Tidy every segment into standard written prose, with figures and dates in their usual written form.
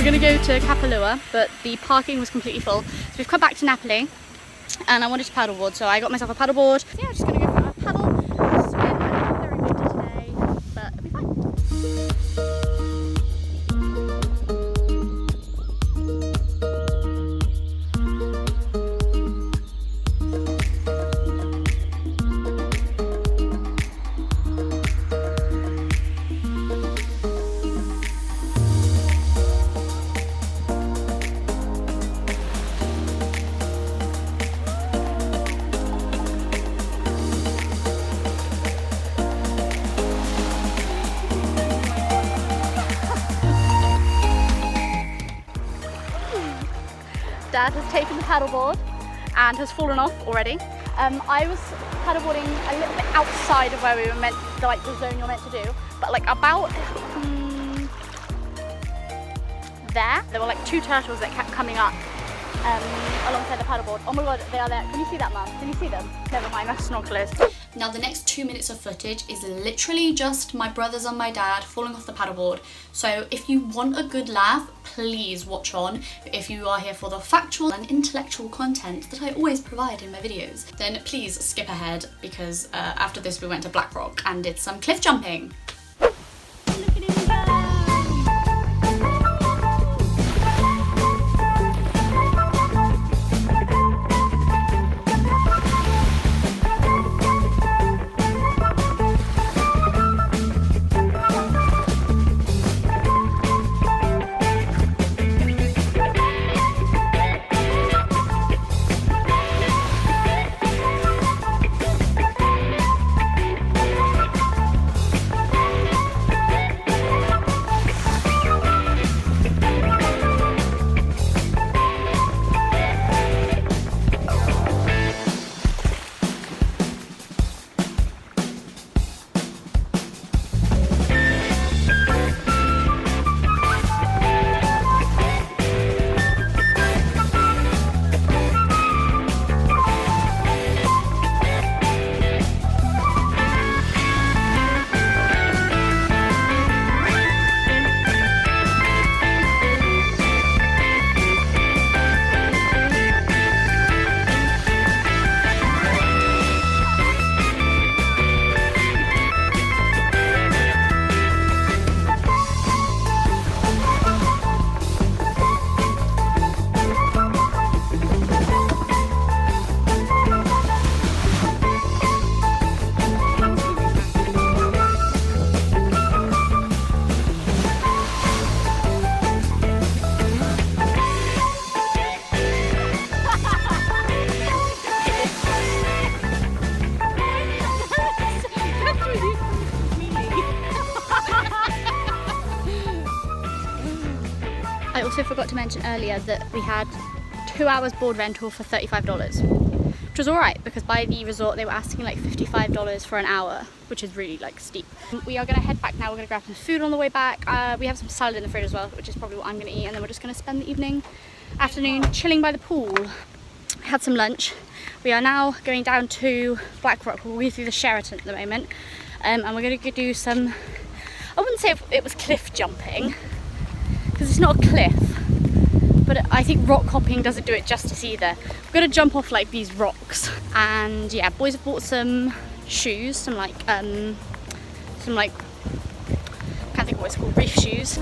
were going to go to Kapalua, but the parking was completely full. So we've come back to Napoli, and I wanted to paddleboard, so I got myself a paddleboard. So yeah, I'm just going to go for a paddle, swim. I'm very windy today, but it'll be fine. Dad has taken the paddleboard and has fallen off already. I was paddleboarding a little bit outside of where we were meant, like the zone you're meant to do, but like about there were like 2 turtles that kept coming up alongside the paddleboard. Oh my god, they are there. Can you see that, Mum? Can you see them? Never mind, that's snorkelers. Now the next 2 minutes of footage is literally just my brothers and my dad falling off the paddleboard. So if you want a good laugh, please watch on. But if you are here for the factual and intellectual content that I always provide in my videos, then please skip ahead, because after this we went to Black Rock and did some cliff jumping. Look at him go! I also forgot to mention earlier that we had 2 hours board rental for $35, which was alright, because by the resort they were asking like $55 for an hour, which is really like steep. We are going to head back now. We're going to grab some food on the way back. We have some salad in the fridge as well, which is probably what I'm going to eat, and then we're just going to spend the afternoon chilling by the pool. We had some lunch. We are now going down to Black Rock. We're through the Sheraton at the moment, and we're going to do some, I wouldn't say it was cliff jumping, because it's not a cliff, but I think rock hopping doesn't do it justice either. We're gonna jump off like these rocks, and yeah, boys have bought some shoes, some like can't think of what it's called, reef shoes.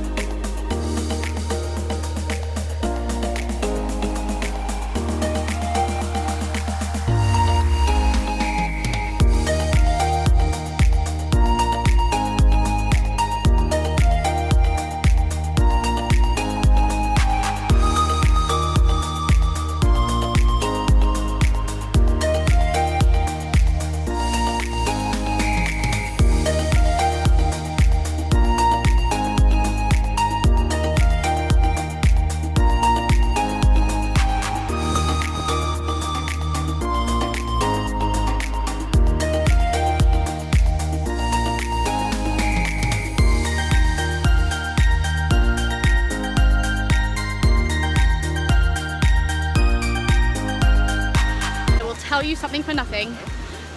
Tell you something for nothing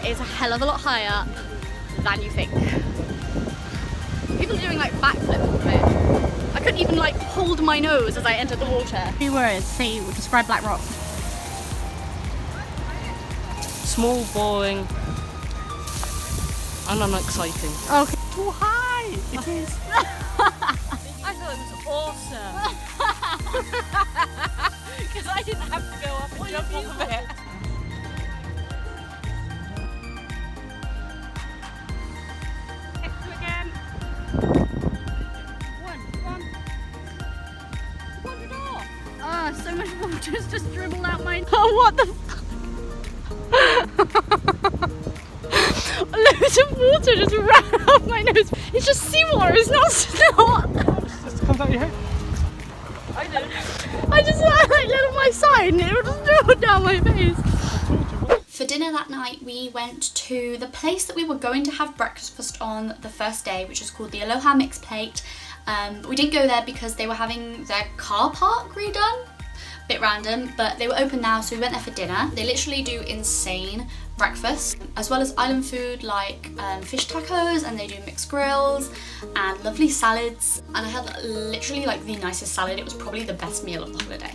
is a hell of a lot higher than you think. People are doing like backflips from it. I couldn't even like hold my nose as I entered the water. 3 words, say, describe Black Rock. Small, boring, and unexciting. Okay. Too high! It is. I thought it was awesome. Because I didn't have to go up and jump off of it. So much water's just dribbled out my... Oh, what the Loads of water just ran out my nose. It's just seawater, it's not snot. Just comes out your head. I just like look at my side and it would just dribble down my face. For dinner that night, we went to the place that we were going to have breakfast on the first day, which is called the Aloha Mix Plate. But we didn't go there because they were having their car park redone. Bit random, but they were open now, so we went there for dinner. They literally do insane breakfast, as well as island food like fish tacos, and they do mixed grills and lovely salads. And I had literally like the nicest salad. It was probably the best meal of the holiday.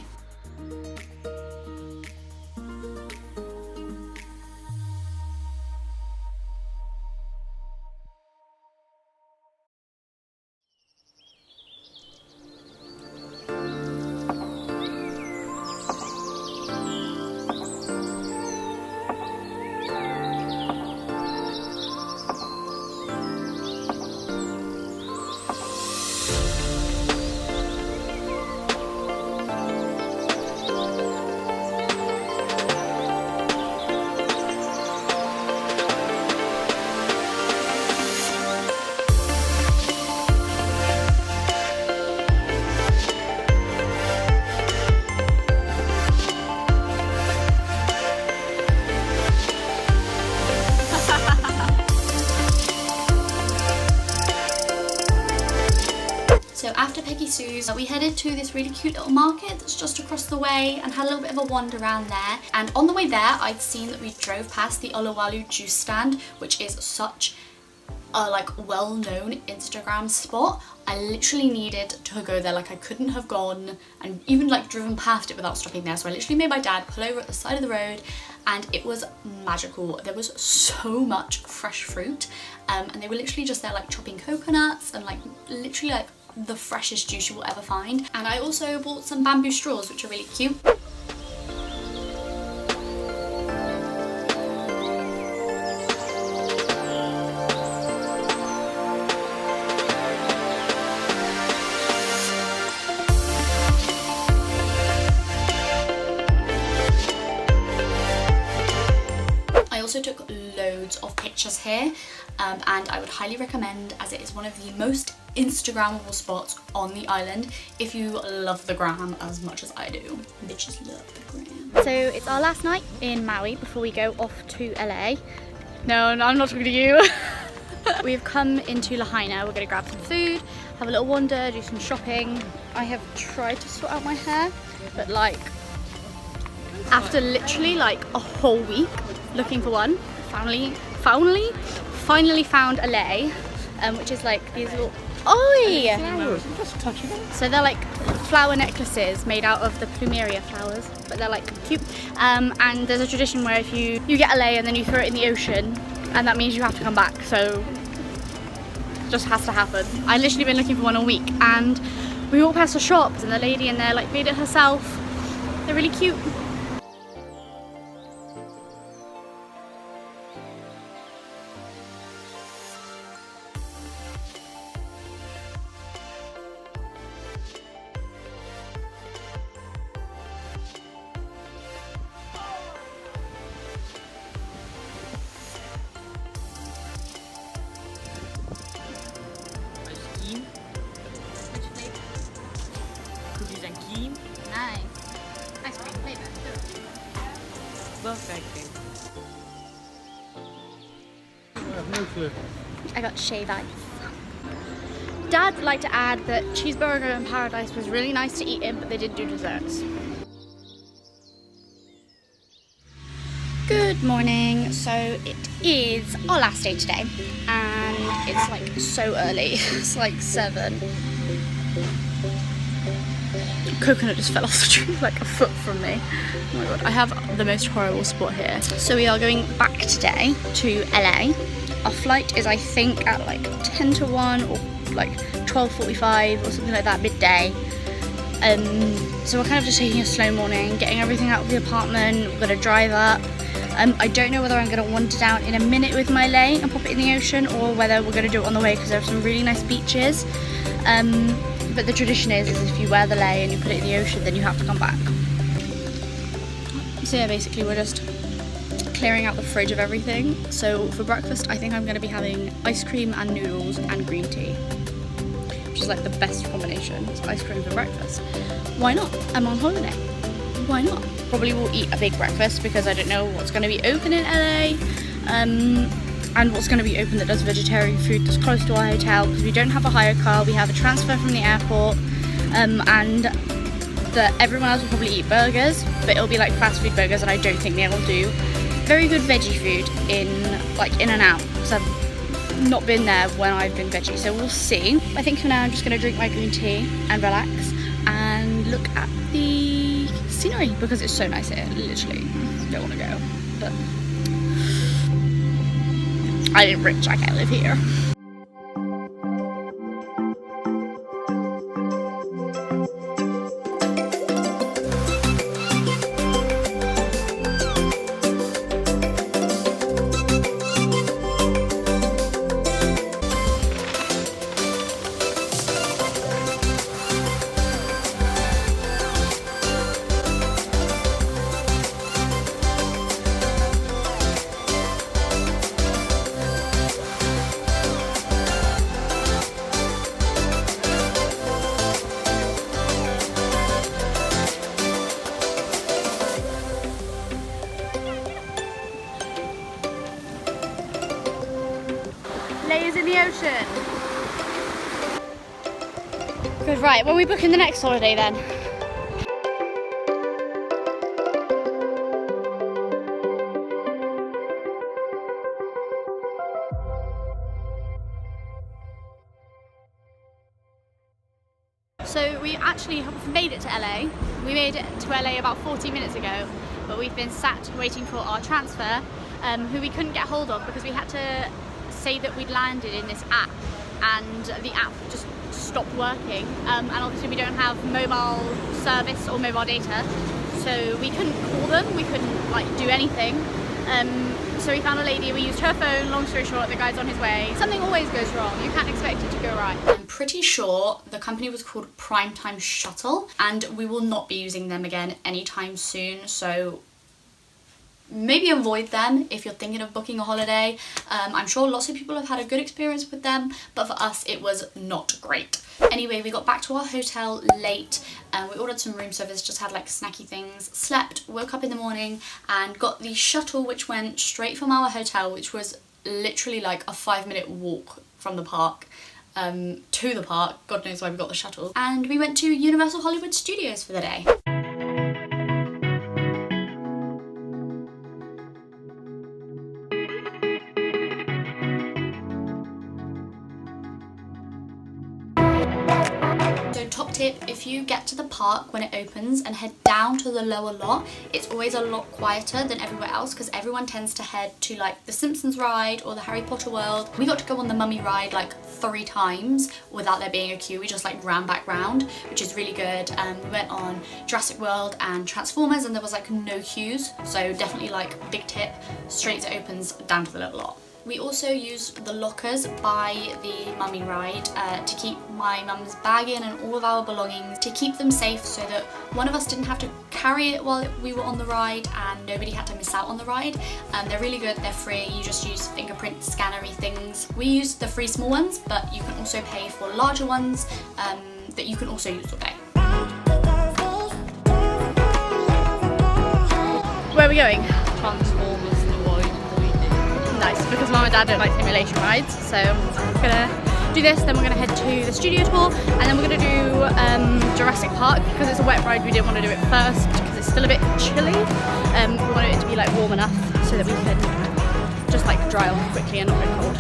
So after Peggy Sue's, we headed to this really cute little market that's just across the way and had a little bit of a wander around there. And on the way there, I'd seen that we drove past the Olowalu juice stand, which is such a like well-known Instagram spot. I literally needed to go there. Like I couldn't have gone and even like driven past it without stopping there. So I literally made my dad pull over at the side of the road, and it was magical. There was so much fresh fruit, and they were literally just there like chopping coconuts and like literally like the freshest juice you will ever find. And I also bought some bamboo straws, which are really cute. I also took loads of pictures here, and I would highly recommend, as it is one of the most Instagrammable spots on the island if you love the gram as much as I do. Bitches love the gram. So it's our last night in Maui before we go off to LA. No, I'm not talking to you. We've come into Lahaina. We're gonna grab some food, have a little wander, do some shopping. I have tried to sort out my hair, but like after literally like a whole week looking for one, finally found a lei, which is like these little oi! Flowers, I'm just touching them. So they're like flower necklaces made out of the plumeria flowers, but they're like cute. And there's a tradition where if you get a lei and then you throw it in the ocean, and that means you have to come back. So it just has to happen. I literally been looking for one all week, and we walked past the shops and the lady in there like made it herself. They're really cute. Cookies and cream. Nice. Ice cream flavor. Perfect. I have no clue. I got shave ice. Dad would like to add that cheeseburger in paradise was really nice to eat in, but they didn't do desserts. Good morning. So it is our last day today, and it's like so early. It's like 7. coconut just fell off the tree like a foot from me. Oh my god, I have the most horrible spot here. So we are going back today to LA. Our flight is, I think, at like 10 to 1 or like 12:45 or something like that, midday. So we're kind of just taking a slow morning, getting everything out of the apartment. We're gonna drive up. I don't know whether I'm gonna wander down in a minute with my lei and pop it in the ocean, or whether we're gonna do it on the way because there are some really nice beaches. But the tradition is if you wear the lei and you put it in the ocean, then you have to come back. So yeah, basically we're just clearing out the fridge of everything. So for breakfast, I think I'm gonna be having ice cream and noodles and green tea, which is like the best combination. It's ice cream for breakfast. Why not? I'm on holiday. Why not? Probably will eat a big breakfast because I don't know what's going to be open in LA, and what's going to be open that does vegetarian food that's close to our hotel, because we don't have a hire car, we have a transfer from the airport, and everyone else will probably eat burgers, but it'll be like fast food burgers, and I don't think they'll do very good veggie food in and out, because I've not been there when I've been veggie, so we'll see. I think for now I'm just going to drink my green tea and relax and look at the scenery because it's so nice here. Literally don't want to go, but I ain't rich, I can't live here. Layers in the ocean. Good, right, well, we booking the next holiday then. So we actually have made it to LA. We made it to LA about 40 minutes ago, but we've been sat waiting for our transfer, who we couldn't get hold of because we had to say that we'd landed in this app, and the app just stopped working, and obviously we don't have mobile service or mobile data, so we couldn't call them, we couldn't like do anything. So we found a lady, we used her phone. Long story short, the guy's on his way. Something always goes wrong, you can't expect it to go right. I'm pretty sure the company was called Primetime Shuttle, and we will not be using them again anytime soon, so maybe avoid them if you're thinking of booking a holiday. I'm sure lots of people have had a good experience with them, but for us it was not great. Anyway, we got back to our hotel late, and we ordered some room service, just had like snacky things, slept, woke up in the morning and got the shuttle which went straight from our hotel, which was literally like a 5-minute walk from the park to the park. God knows why we got the shuttle. And we went to Universal Hollywood Studios for the day. Top tip, if you get to the park when it opens and head down to the lower lot, it's always a lot quieter than everywhere else because everyone tends to head to like the Simpsons ride or the Harry Potter world. We got to go on the Mummy ride like 3 times without there being a queue. We just like ran back round, which is really good. We went on Jurassic World and Transformers and there was like no queues, so definitely like big tip, straight as it opens down to the little lot. We also used the lockers by the Mummy ride to keep my mum's bag in and all of our belongings, to keep them safe so that one of us didn't have to carry it while we were on the ride and nobody had to miss out on the ride. They're really good, they're free, you just use fingerprint scannery things. We used the free small ones, but you can also pay for larger ones that you can also use all day. Where are we going? Transformers, the ride. Nice, because Mum and Dad don't like simulation rides, so we're gonna do this, then we're gonna head to the studio tour, and then we're gonna do Jurassic Park. Because it's a wet ride, we didn't want to do it first because it's still a bit chilly. We wanted it to be like warm enough so that we can just like dry off quickly and not get cold.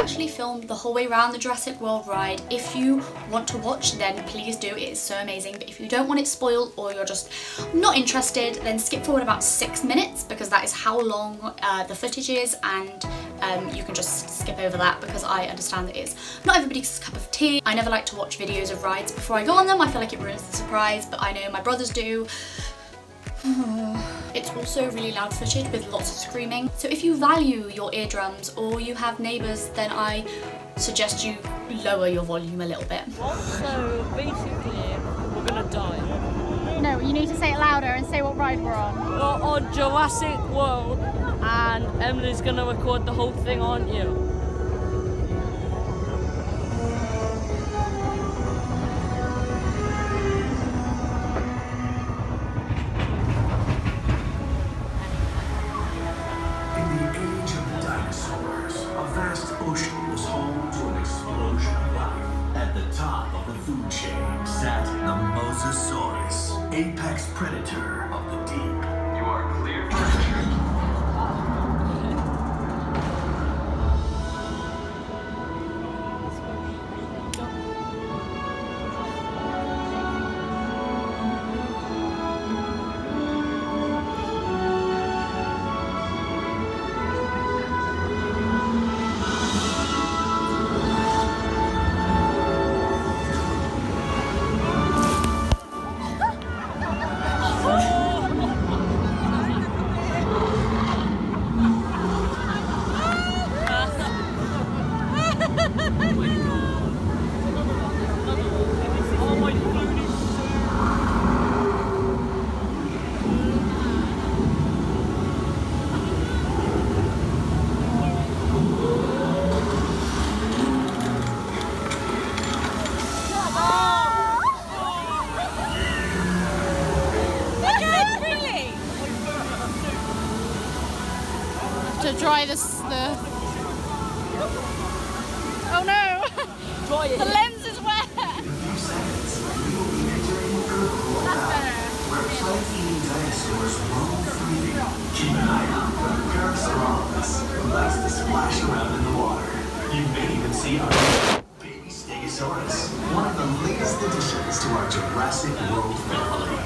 actually filmed the whole way around the Jurassic World ride. If you want to watch, then please do, it is so amazing. But if you don't want it spoiled or you're just not interested, then skip forward about 6 minutes, because that is how long the footage is, and you can just skip over that, because I understand that it's not everybody's cup of tea. I never like to watch videos of rides before I go on them. I feel like it ruins the surprise, but I know my brothers do. It's also really loud footage with lots of screaming, so if you value your eardrums or you have neighbours, then I suggest you lower your volume a little bit. So basically, we're gonna die. No, you need to say it louder and say what ride we're on. We're on Jurassic World, and Emily's gonna record the whole thing, aren't you? Ocean was home to an explosion of life. At the top of the food chain sat the Mosasaurus, apex predator of the deep. You are clear for entry. To dry this, oh no! Dry it. The lens is wet! That's better. Where plant-eating dinosaurs roam freely. Keep an eye out for the Parasaurolophus, who likes to splash around in the water. You may even see our baby Stegosaurus, one of the latest additions to our Jurassic World family.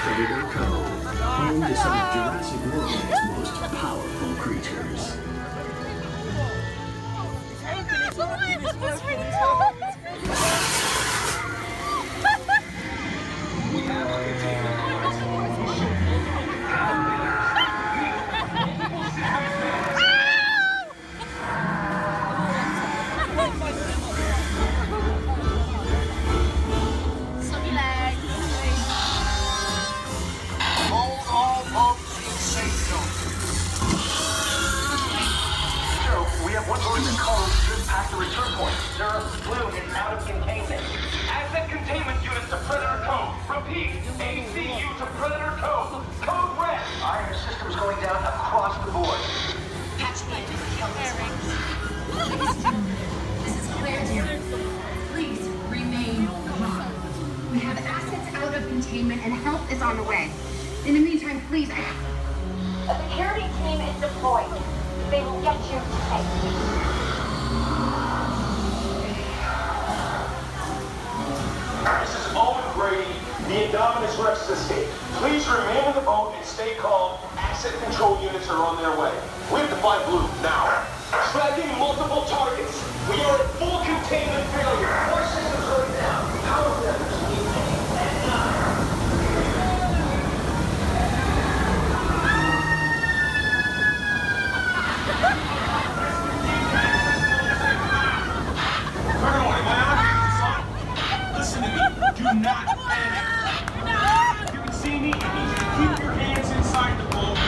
Predator Cove, home to some of Jurassic World's most powerful creatures. The return point. Zero Bloom is out of containment. Asset containment units to Predator Cove. Repeat, ACU to Predator Cove. Code red. Iron systems going down across the board. Catch me if you kill this one. This is clear, dear. Please remain calm. We have assets out of containment and help is on the way. In the meantime, please. A security team is deployed. They will get you to safety. This is Owen Grady. The Indominus Rex has escaped. Please remain in the boat and stay calm. Asset control units are on their way. We have to find Blue now. Tracking multiple targets. We are at full containment failure. Our systems are down. Power levels need and Listen to me. Do not panic. You can see me. I need you to keep your hands inside the boat.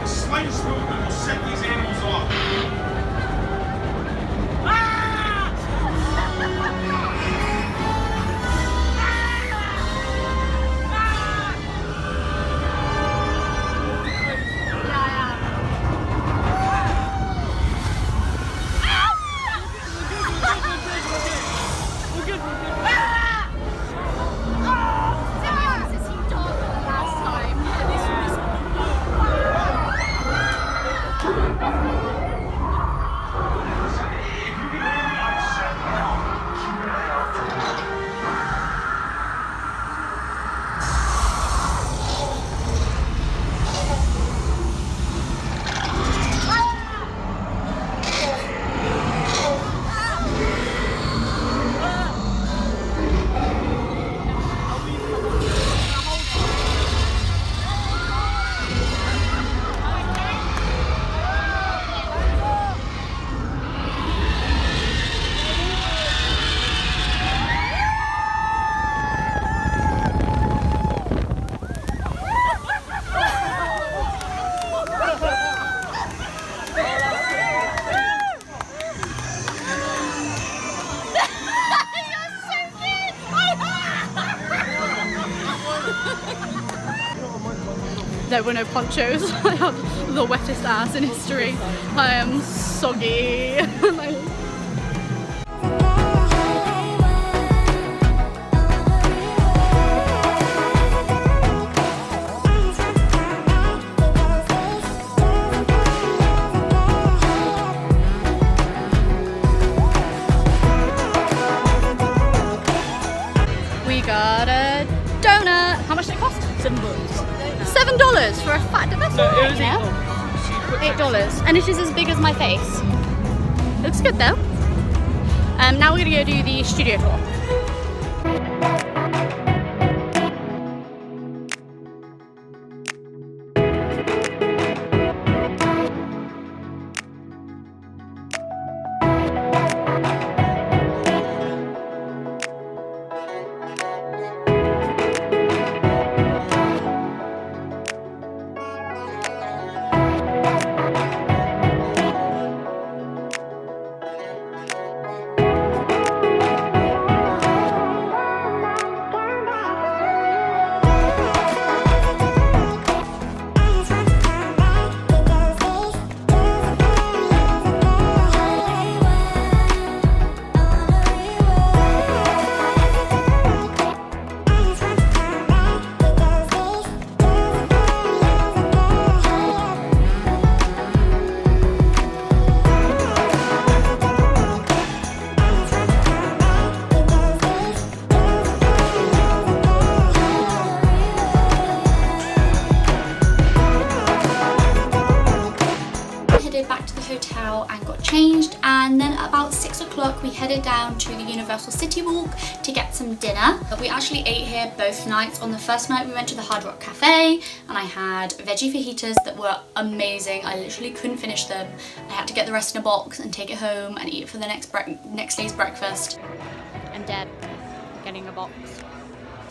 The slightest movement will set these animals off. there were no ponchos. I have the wettest ass in history. I am soggy. We got a donut. How much did it cost? $7. $7 for a fat donut. No, it was $8. And it is as big as my face. Looks good though. Now we're gonna go do the studio tour. Hotel and got changed, and then at about 6 o'clock we headed down to the Universal City Walk to get some dinner. We actually ate here both nights. On the first night we went to the Hard Rock Cafe and I had veggie fajitas that were amazing. I literally couldn't finish them. I had to get the rest in a box and take it home and eat it for the next day's breakfast. And Deb getting a box.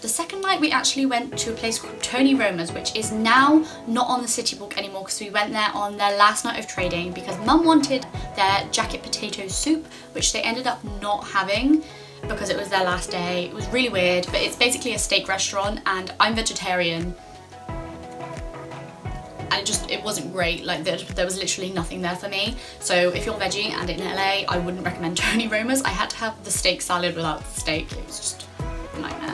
The second night we actually went to a place called Tony Roma's, which is now not on the City Walk anymore because we went there on their last night of trading because Mum wanted their jacket potato soup, which they ended up not having because it was their last day. It was really weird, but it's basically a steak restaurant and I'm vegetarian. And it wasn't great. Like there was literally nothing there for me. So if you're veggie and in LA, I wouldn't recommend Tony Roma's. I had to have the steak salad without the steak. It was just a nightmare.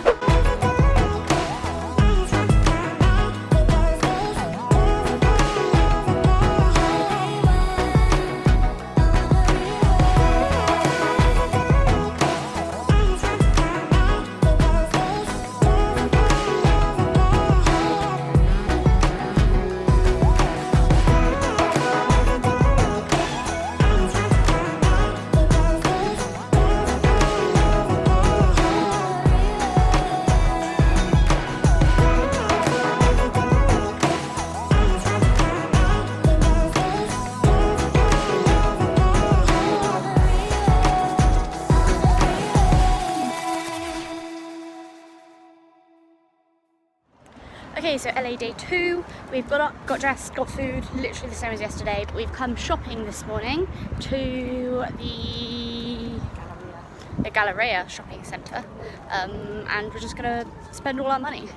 Okay, so LA day 2, we've got up, got dressed, got food, literally the same as yesterday, but we've come shopping this morning to the Galleria shopping centre, and we're just gonna spend all our money.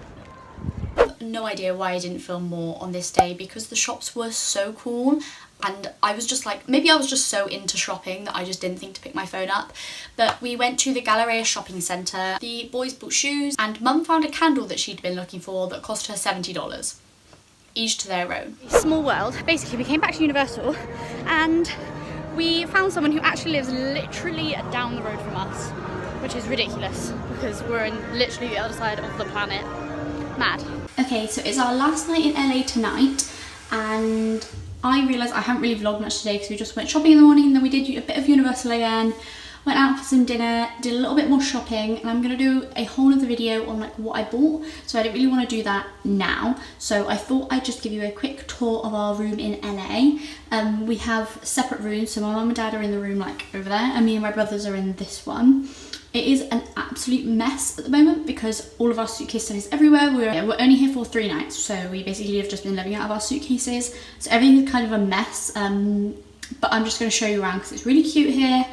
No idea why I didn't film more on this day because the shops were so cool and I was just like, maybe I was just so into shopping that I just didn't think to pick my phone up. But we went to the Galleria shopping centre, the boys bought shoes and Mum found a candle that she'd been looking for that cost her $70. Each to their own. Small world. Basically we came back to Universal and we found someone who actually lives literally down the road from us, which is ridiculous because we're in literally the other side of the planet. Mad. Okay, so it's our last night in LA tonight and I realised I haven't really vlogged much today because we just went shopping in the morning and then we did a bit of Universal again, went out for some dinner, did a little bit more shopping, and I'm going to do a whole other video on like what I bought, so I didn't really want to do that now. So I thought I'd just give you a quick tour of our room in LA. We have separate rooms, so my mum and dad are in the room like over there and me and my brothers are in this one. It is an absolute mess at the moment because all of our suitcase stuff is everywhere. We're only here for 3 nights, so we basically have just been living out of our suitcases. So everything is kind of a mess, but I'm just going to show you around because it's really cute here.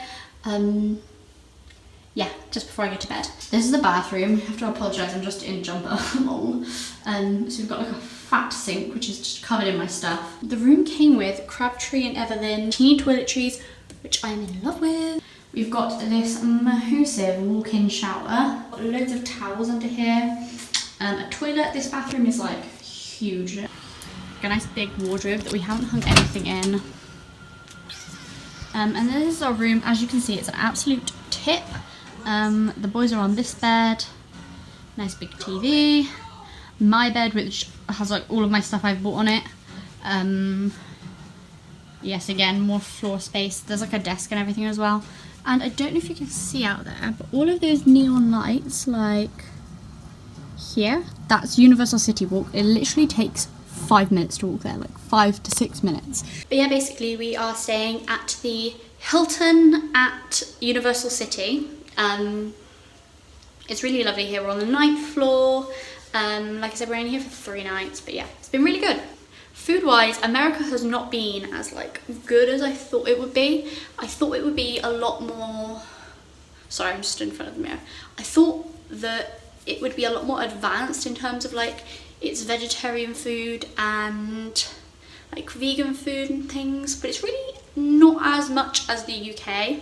Yeah, just before I go to bed. This is the bathroom. I have to apologise, I'm just in jumper. Lol. So we've got like a fat sink which is just covered in my stuff. The room came with Crabtree and Everlyn teeny toiletries, which I'm in love with. We've got this massive walk-in shower. Got loads of towels under here. A toilet. This bathroom is like huge. A nice big wardrobe that we haven't hung anything in. And then this is our room. As you can see, it's an absolute tip. The boys are on this bed. Nice big TV. My bed, which has like all of my stuff I've bought on it. Yes, again, more floor space. There's like a desk and everything as well. And I don't know if you can see out there, but all of those neon lights, like here, that's Universal City Walk. It literally takes 5 minutes to walk there, like 5 to 6 minutes. But yeah, basically we are staying at the Hilton at Universal City. It's really lovely here. We're on the 9th floor. Like I said, we're only here for 3 nights, but yeah, it's been really good. Food wise, America has not been as like good as I thought it would be. I thought it would be a lot more, sorry, I'm just in front of the mirror. I thought that it would be a lot more advanced in terms of like its vegetarian food and like vegan food and things, but it's really not as much as the UK,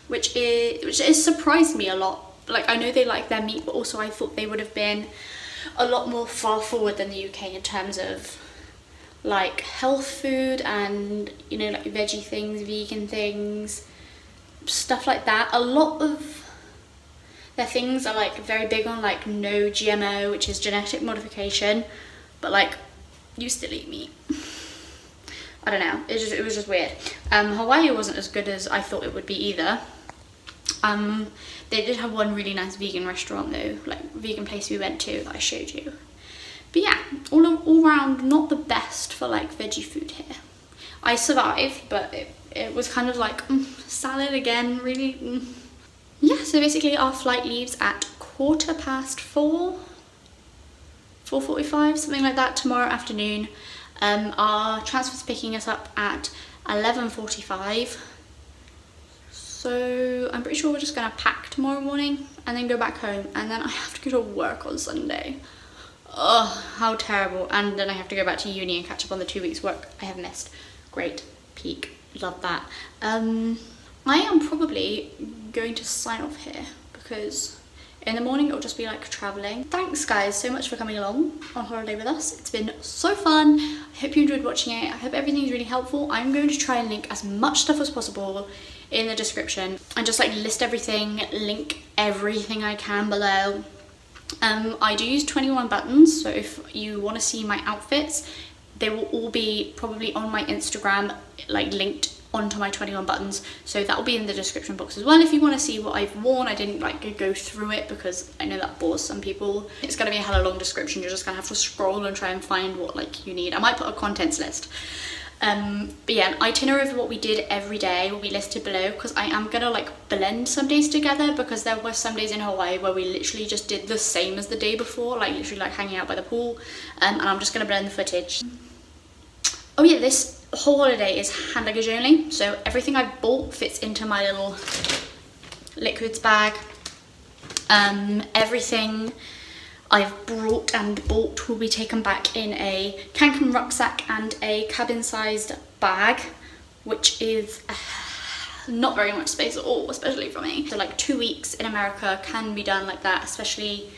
which is surprised me a lot. Like, I know they like their meat, but also I thought they would have been a lot more far forward than the UK in terms of like health food and, you know, like veggie things, vegan things, stuff like that. A lot of their things are like very big on like no GMO, which is genetic modification, but like you still eat meat. I don't know, it was just weird. Hawaii wasn't as good as I thought it would be either. They did have one really nice vegan restaurant though, like vegan place we went to that I showed you. But yeah, all around not the best for like veggie food here. I survived, but it was kind of like salad again, really. Yeah, so basically our flight leaves at 4:15, 4:45, something like that, tomorrow afternoon. Our transfer's picking us up at 11:45. So I'm pretty sure we're just gonna pack tomorrow morning and then go back home, and then I have to go to work on Sunday. Oh, how terrible. And then I have to go back to uni and catch up on the 2 weeks work I have missed. Great, peak, love that. I am probably going to sign off here because in the morning it'll just be like traveling. Thanks guys so much for coming along on holiday with us. It's been so fun. I hope you enjoyed watching it. I hope everything's really helpful. I'm going to try and link as much stuff as possible in the description and just like list everything, link everything I can below. I do use 21 buttons, so if you want to see my outfits, they will all be probably on my Instagram, like linked onto my 21 buttons, so that will be in the description box as well if you want to see what I've worn. I didn't like go through it because I know that bores some people. It's gonna be a hella long description. You're just gonna have to scroll and try and find what like you need. I might put a contents list. But yeah, an itinerary of what we did every day will be listed below, because I am gonna like blend some days together, because there were some days in Hawaii where we literally just did the same as the day before, like literally like hanging out by the pool, and I'm just gonna blend the footage. Oh yeah, this whole holiday is hand luggage only, so everything I've bought fits into my little liquids bag. Everything I've brought and bought will be taken back in a Cancun rucksack and a cabin-sized bag, which is not very much space at all, especially for me. So like 2 weeks in America can be done like that, especially,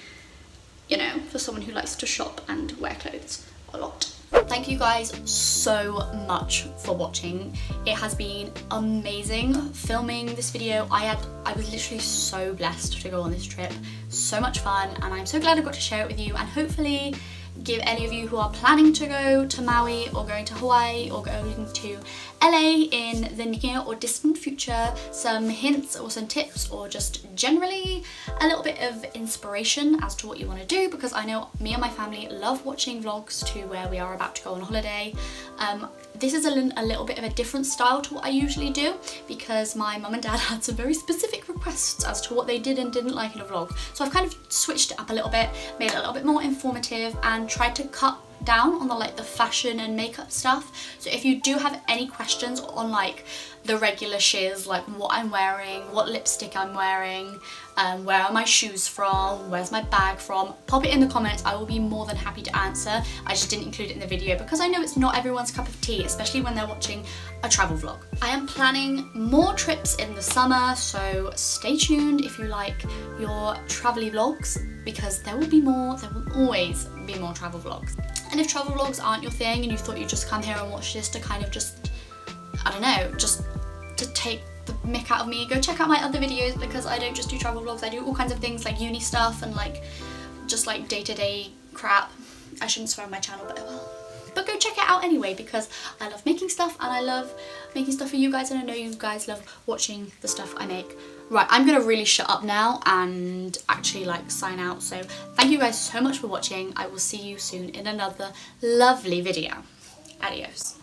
you know, for someone who likes to shop and wear clothes a lot. Thank you guys so much for watching. It has been amazing filming this video. I was literally so blessed to go on this trip. So much fun, and I'm so glad I got to share it with you, and hopefully give any of you who are planning to go to Maui or going to Hawaii or going to LA in the near or distant future some hints or some tips, or just generally a little bit of inspiration as to what you want to do, because I know me and my family love watching vlogs to where we are about to go on holiday. This is a little bit of a different style to what I usually do, because my mum and dad had some very specific requests as to what they did and didn't like in a vlog. So I've kind of switched it up a little bit, made it a little bit more informative, and tried to cut down on the like the fashion and makeup stuff. So if you do have any questions on like the regular shiz, like what I'm wearing, what lipstick I'm wearing, where are my shoes from, where's my bag from, pop it in the comments. I will be more than happy to answer. I just didn't include it in the video because I know it's not everyone's cup of tea, especially when they're watching a travel vlog. I am planning more trips in the summer, so stay tuned if you like your travel vlogs, because there will be more, there will always be more travel vlogs. And if travel vlogs aren't your thing and you thought you'd just come here and watch this to kind of just, I don't know, just to take the mick out of me, go check out my other videos, because I don't just do travel vlogs, I do all kinds of things like uni stuff and like just like day-to-day crap. I shouldn't swear on my channel, but I will. But go check it out anyway, because I love making stuff and I love making stuff for you guys, and I know you guys love watching the stuff I make. Right, I'm gonna really shut up now and actually like sign out. So thank you guys so much for watching. I will see you soon in another lovely video. Adios.